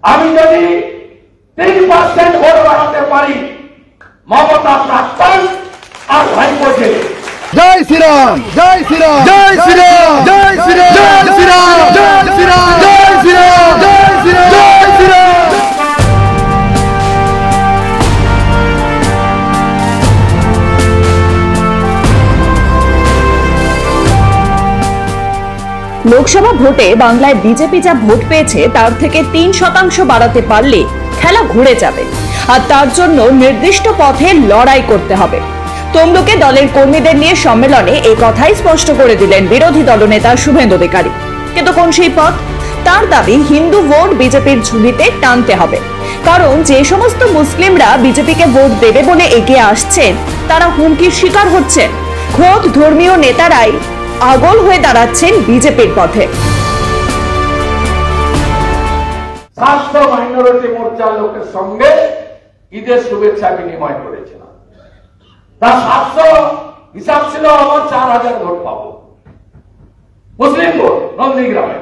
আমি যদি 3% ভোট বাড়াতে পারি, মমতা প্রাক্তন আর ভাইপো জেলে। জয় শ্রীরাম, জয় শ্রীরাম, জয় শ্রীরাম, জয় শ্রীরাম, জয় শ্রীরাম, জয় শ্রীরাম, জয় শ্রীরাম, জয় শ্রীরাম, জয় শ্রীরাম। লোকসভা ভোটে বাংলায় বিজেপি যা ভোট পেয়েছে তার থেকে 3% বাড়াতে পারলে খেলা ঘুরে যাবে, আর তার জন্য নির্দিষ্ট পথে লড়াই করতে হবে। তমলুকে দলের কর্মীদের নিয়ে সম্মেলনে এই কথাই স্পষ্ট করে দিলেন বিরোধী দলনেতা শুভেন্দু অধিকারী। কিন্তু কোন সেই পথ? তার দাবি হিন্দু ভোট বিজেপির ঝুলিতে টানতে হবে, কারণ যে সমস্ত মুসলিমরা বিজেপিকে ভোট দেবে বলে এগিয়ে আসছেন তারা হুমকির শিকার হচ্ছেন। খোদ ধর্মীয় নেতারাই আগল হয়ে দাঁড়াচ্ছেন বিজেপির পথে। স্বাস্থ্য মাইনরিটি মোর্চার লোকের সঙ্গে ঈদের শুভেচ্ছা বিনিময় করেছিলাম। তার স্বাস্থ্য হিসাব ছিল আমার 4000 ভোট পাবো, মুসলিম ভোট নন্দীগ্রামে।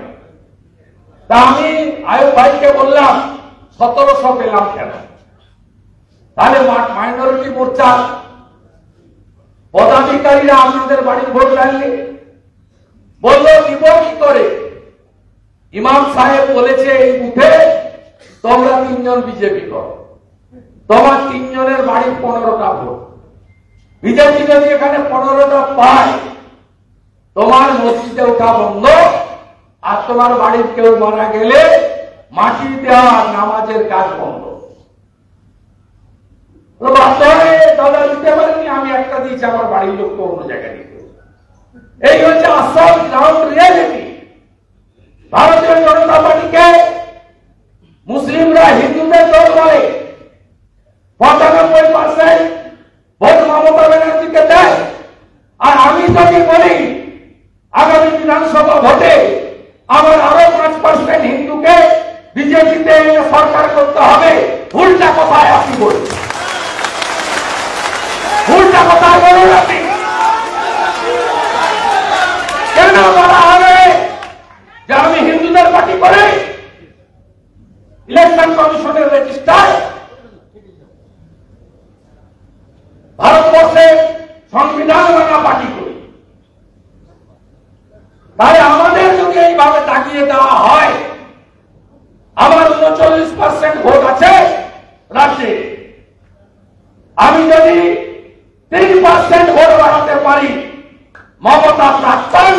তা আমি আয়ুব ভাইকে বললাম 1700 পেলাম কেন? তাহলে মাইনরিটি মোর্চার পদাধিকারীরা আপনাদের বাড়ির ভোট দেননি? বলল দিব কি করে? ইমাম সাহেব বলেছে এই বুথে তোমরা 3 জন বিজেপি করো, তোমার 3 জনের বাড়ির 15টা ভোট। বিজেপি যদি এখানে 15টা পায়, তোমার মসজিদে ওঠা বন্ধ, আর তোমার বাড়ির কেউ মারা গেলে মাটি দেওয়া নামাজের কাজ বন্ধ। দাদা দিতে পারেনি, আমি একটা দিয়েছি, আমার বাড়ির লোককে অন্য জায়গায় দিতে। এই হচ্ছে আসল গ্রাউন্ড রিয়ালিটি। ভারতীয় জনতা পার্টিকে মুসলিমরা হিন্দুদের দল বলে, 95% ভোট মমতা ব্যানার্জিকে দেয়। আর আমি যদি বলি আগামী বিধানসভা ভোটে আমার আরো 5% হিন্দুকে বিজেপিতে সরকার করতে হবে, উল্টা কথায় আপনি বলুন, উল্টা কথায় বলুন আপনি। কেন বলা হবে যে আমি হিন্দুদের পার্টি করে ইলেকশন কমিশনের রেজিস্টার, ভারতবর্ষের সংবিধান মানা পার্টি করি? তাই আমাদের যদি এইভাবে তাকিয়ে দেওয়া হয়, আমার 39% ভোট আছে রাজ্যে, আমি যদি 3% ভোট বাড়াতে পারি, মমতা প্রাক্তন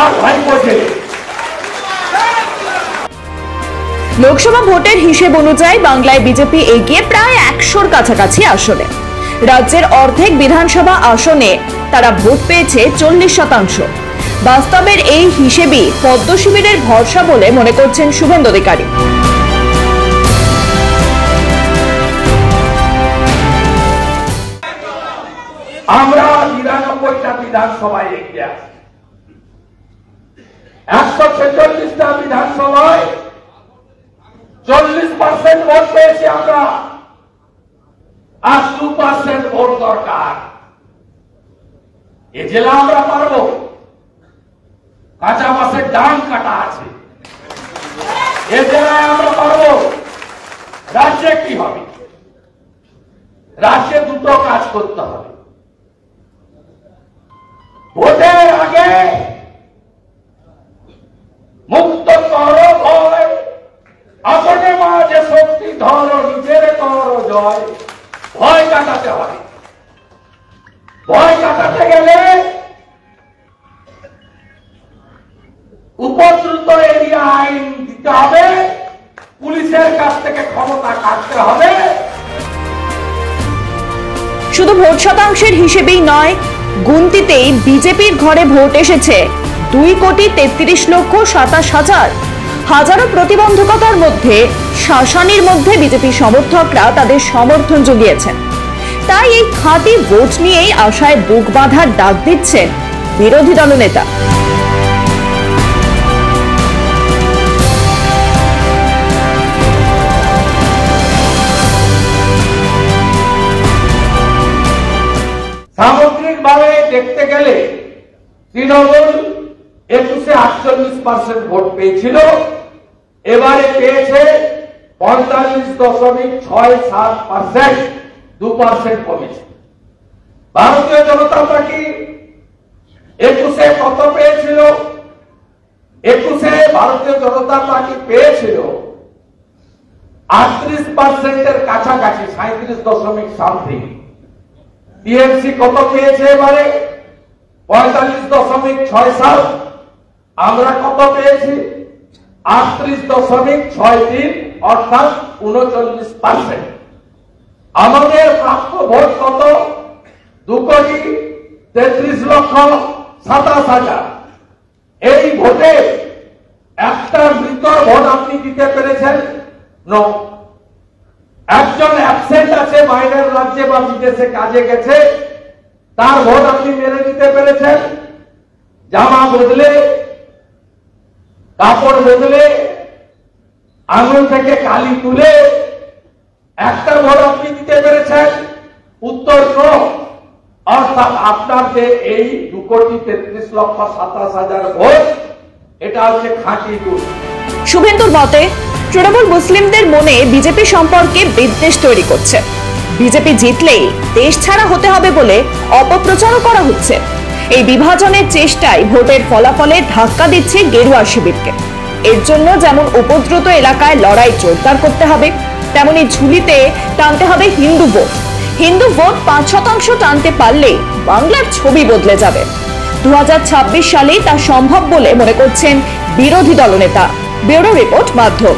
আর ভাইপো জেলে। লোকসভা ভোটের হিসেব অনুযায়ী বাংলায় বিজেপি এগিয়ে প্রায় 100-র কাছাকাছি আসনে। রাজ্যের অর্ধেক বিধানসভা আসনে তারা ভোট পেয়েছে 40%। বাস্তবের এই হিসেবেই পদ্ম শিবিরের ভরসা বলে মনে করছেন শুভেন্দু অধিকারী। আমরা 99টা বিধানসভায় এগিয়ে আছি, 146টা বিধানসভায় 40% ভোট পেয়েছি আমরা, আর 2% ভোট দরকার। এ জেলা আমরা পারবো, কাঁচা মাছের ডান কাটা আছে, এ জেলায় আমরা পারবো। রাজ্যে কি হবে? রাজ্যে দুটো কাজ করতে হবে। ভোটের আগে মুক্ত কর ভয়, আপনে মাঝে শক্তি ধর, নিজের কর জয়। ভয় কাটাতে হবে। ভয় কাটাতে গেলে উপদ্রুত এরিয়া আইন দিতে হবে, পুলিশের কাছ থেকে ক্ষমতা কাটতে হবে। শুধু ভোট শতাংশের হিসেবেই নয়, গুনতিতেই বিজেপির ঘরে ভোট এসেছে 2,33,27,000। হাজারো প্রতিবন্ধকতার মধ্যে শাসানির মধ্যে বিজেপি সমর্থকরা তাদের সমর্থন জুগিয়েছেন। তাই এই খাঁটি ভোট নিয়েই আশায় বুক বাঁধার ডাক দিচ্ছেন বিরোধী দলনেতা। সামগ্রিকভাবে দেখতে গেলে তৃণমূল 21-48% ভোট পেয়েছিল, এবারে পেয়েছে 45.67%, 2% কমেছে। ভারতীয় জনতা পার্টি 21-এ কত পেয়েছিল? 21-এ ভারতীয় জনতা পার্টি পেয়েছিল 38%-এর কাছাকাছি, 37.সামথিং। টিএমসি কত পেয়েছে এবারে? 45.67। আমরা কত পেয়েছি? 38.63, অর্থাৎ 39%। আমাদের প্রাপ্ত ভোট কত? 2,33,27,000। এই ভোটে একটা মৃতর ভোট আপনি দিতে পেরেছেন? নো। একজন অ্যাবসেন্ট আছে, বাইরের রাজ্যে বা বিদেশে কাজে গেছে, তার ভোট আপনি মেরে দিতে পেরেছেন? জামা বদলে, কাপড় বদলে, আঙুল থেকে কালি তুলে একটা ভোট আপনি দিতে পেরেছেন? উত্তর নো। অর্থাৎ আপনার যে এই 2,33,27,000 ভোট, এটা হচ্ছে খাঁটি দুধ। শুভেন্দুর মতে তৃণমূল মুসলিমদের মনে বিজেপি সম্পর্কে বিদ্বেষ তৈরি করছে। বিজেপি জিতলেই দেশ ছাড়া হতে হবে বলে অপপ্রচারও করা হচ্ছে। এই বিভাজনের চেষ্টায় ভোটের ফলাফলে ধাক্কা দিচ্ছে গেরুয়া শিবিরকে। এর জন্য যেমন উপদ্রুত এলাকায় লড়াই জোরদার করতে হবে, তেমনি ঝুলিতে টানতে হবে হিন্দু ভোট। হিন্দু ভোট 5% টানতে পারলে বাংলার ছবি বদলে যাবে। 2026 সালেই তা সম্ভব বলে মনে করছেন বিরোধী দলনেতা। ব্যুরো রিপোর্ট, মাধ্যম।